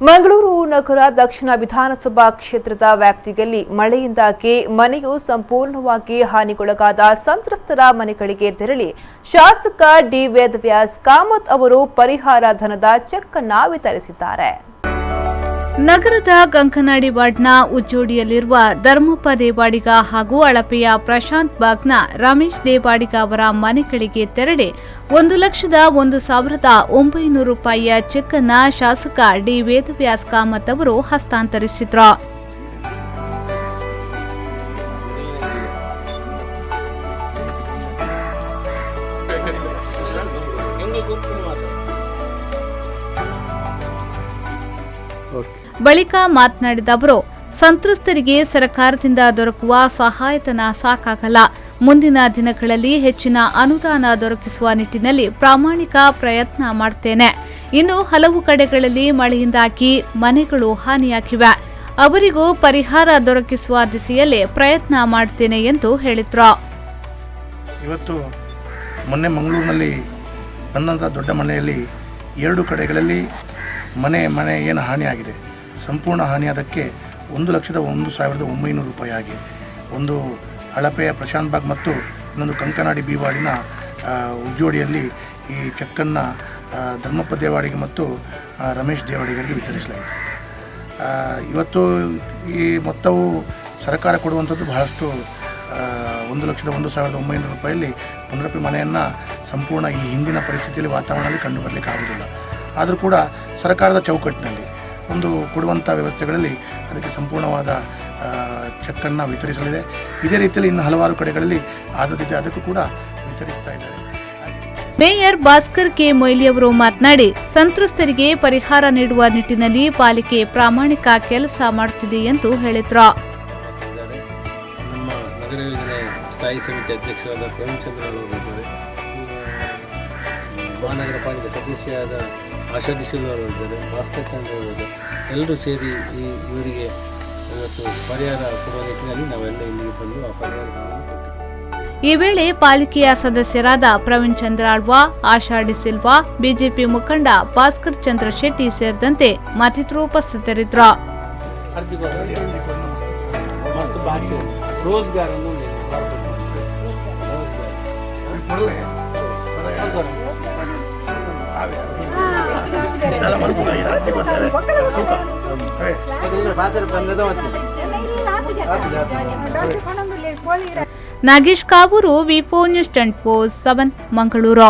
ಮಂಗಳೂರು ನಗರ ದಕ್ಷಿಣ ವಿಧಾನಸಭಾ ಕ್ಷೇತ್ರದ ವ್ಯಾಪ್ತಿಯಲ್ಲಿ ಮಳೆಯಿಂದಾಗಿ ಮನೆಯು ಸಂಪೂರ್ಣವಾಗಿ ಹಾನಿಗೊಳಗಾದ ಸಂತ್ರಸ್ತರ ಮನೆಗಳಿಗೆ ತೆರಳಿ ಶಾಸಕ ಡಿ ವೇದವ್ಯಾಸ್ ಕಾಮತ್ ಅವರು ಪರಿಹಾರ ಧನದ ಚೆಕ್ ಅನ್ನು ವಿತರಿಸಿದ್ದಾರೆ. ನಗರದ ಕಂಕನಾಡಿ ವಾರ್ಡ್ನ ಉಜ್ಜೋಡಿಯಲ್ಲಿರುವ ಧರ್ಮಪ್ಪ ದೇವಾಡಿಗ ಹಾಗೂ ಅಳಪೆಯ ಪ್ರಶಾಂತ್ ಬಾಗ್ನ ರಮೇಶ್ ದೇವಾಡಿಗ ಅವರ ಮನೆಗಳಿಗೆ ತೆರಳಿ 1,01,900 ರೂಪಾಯಿಯ ಚೆಕ್ ಅನ್ನು ಶಾಸಕ ಡಿ ವೇದವ್ಯಾಸ್ ಕಾಮತ್ ಅವರು ಹಸ್ತಾಂತರಿಸಿದರು. ಬಳಿಕ ಮಾತನಾಡಿದ ಅವರು, ಸಂತ್ರಸ್ತರಿಗೆ ಸರ್ಕಾರದಿಂದ ದೊರಕುವ ಸಹಾಯಧನ ಸಾಕಾಗಲ್ಲ. ಮುಂದಿನ ದಿನಗಳಲ್ಲಿ ಹೆಚ್ಚಿನ ಅನುದಾನ ದೊರಕಿಸುವ ನಿಟ್ಟಿನಲ್ಲಿ ಪ್ರಾಮಾಣಿಕ ಪ್ರಯತ್ನ ಮಾಡುತ್ತೇನೆ. ಇನ್ನು ಹಲವು ಕಡೆಗಳಲ್ಲಿ ಮಳೆಯಿಂದಾಗಿ ಮನೆಗಳು ಹಾನಿಯಾಗಿವೆ. ಅವರಿಗೂ ಪರಿಹಾರ ದೊರಕಿಸುವ ದಿಸೆಯಲ್ಲಿ ಪ್ರಯತ್ನ ಮಾಡುತ್ತೇನೆ ಎಂದು ಹೇಳಿದರು. ಇವತ್ತು ಮೊನ್ನೆ ಮಂಗಳೂರಿನಲ್ಲಿ ಬಂದಂಥ ದೊಡ್ಡ ಮಳೆಯಲ್ಲಿ 2 ಕಡೆಗಳಲ್ಲಿ ಮನೆ ಏನು ಹಾನಿಯಾಗಿದೆ, ಸಂಪೂರ್ಣ ಹಾನಿಯಾದಕ್ಕೆ 1,01,900 ರೂಪಾಯಿ ಆಗಿ ಒಂದು ಅಳಪೆಯ ಪ್ರಶಾಂತ್ ಬಾಗ್ ಮತ್ತು ಇನ್ನೊಂದು ಕಂಕನಾಡಿ ಬಿವಾಡಿನ ಉಜ್ಜೋಡಿಯಲ್ಲಿ ಈ ಚೆಕ್ಕನ್ನು ಧರ್ಮಪ್ಪ ದೇವಾಡಿಗೆ ಮತ್ತು ರಮೇಶ್ ದೇವಾಡಿಗರಿಗೆ ವಿತರಿಸಲಾಯಿತು. ಇವತ್ತು ಈ ಮೊತ್ತವು ಸರ್ಕಾರ ಕೊಡುವಂಥದ್ದು ಬಹಳಷ್ಟು 1,01,900 ರೂಪಾಯಲ್ಲಿ ಪುನರಪಿ ಮನೆಯನ್ನು ಸಂಪೂರ್ಣ ಈ ಹಿಂದಿನ ಪರಿಸ್ಥಿತಿಯಲ್ಲಿ ವಾತಾವರಣದಲ್ಲಿ ಕಂಡು ಬರಲಿಕ್ಕೆ ಆಗುವುದಿಲ್ಲ. ಆದರೂ ಕೂಡ ಸರ್ಕಾರದ ಚೌಕಟ್ಟಿನಲ್ಲಿ ಒಂದು ಕೊಡುವಂಥ ವ್ಯವಸ್ಥೆಗಳಲ್ಲಿ ಅದಕ್ಕೆ ಸಂಪೂರ್ಣವಾದ ಚೆಕ್ಕನ್ನು ವಿತರಿಸಲಿದೆ. ಇದೇ ರೀತಿಯಲ್ಲಿ ಇನ್ನು ಹಲವಾರು ಕಡೆಗಳಲ್ಲಿ ಆದದಿದೆ, ಅದಕ್ಕೂ ಕೂಡ ವಿತರಿಸ್ತಾ ಇದ್ದಾರೆ. ಮೇಯರ್ ಭಾಸ್ಕರ್ ಕೆ ಮೊಯ್ಲಿ ಅವರು ಮಾತನಾಡಿ, ಸಂತ್ರಸ್ತರಿಗೆ ಪರಿಹಾರ ನೀಡುವ ನಿಟ್ಟಿನಲ್ಲಿ ಪಾಲಿಕೆ ಪ್ರಾಮಾಣಿಕ ಕೆಲಸ ಮಾಡುತ್ತಿದೆ ಎಂದು ಹೇಳಿದರು. ನಮ್ಮ ನಗರ ಯೋಜನೆ ಸ್ಥಾಯಿ ಸಮಿತಿ ಅಧ್ಯಕ್ಷರಾದ ಪ್ರವೀಣ್ ಅವರು ಇದ್ದಾರೆ, ಮಹಾನಗರ ಪಾಲಿಕೆ ಸದಸ್ಯರಾದ ಆಶಾ ಡಿಸಿಲ್ ಅವರು ಇದ್ದಾರೆ, ಭಾಸ್ಕರ್ ಚಂದ್ರ ಅವರು ಇದ್ದಾರೆ. ಎಲ್ಲರೂ ಸೇರಿ ಇವರಿಗೆ ಇವತ್ತು ಪರಿಹಾರ ಕೊಡುವ ನಿಟ್ಟಿನಲ್ಲಿ ನಾವೆಲ್ಲ ಇಲ್ಲಿಗೆ ಬಂದು ಆ ಪರಿಹಾರವನ್ನು ಕೊಟ್ಟಿದ್ದೇವೆ. ಈ ವೇಳೆ ಪಾಲಿಕೆಯ ಸದಸ್ಯರಾದ ಪ್ರವೀಣ್ ಚಂದ್ರ ಆಳ್ವಾ, ಆಶಾ ಡಿಸಿಲ್ವಾ, ಬಿಜೆಪಿ ಮುಖಂಡ ಭಾಸ್ಕರ್ ಚಂದ್ರ ಶೆಟ್ಟಿ ಸೇರಿದಂತೆ ಮತ್ತಿತರರು ಉಪಸ್ಥಿತರಿದ್ದರು. ನಾಗೇಶ್ ಕಾವೂರು, ವಿ4 ನ್ಯೂಸ್ 24/7 ಮಂಗಳೂರು.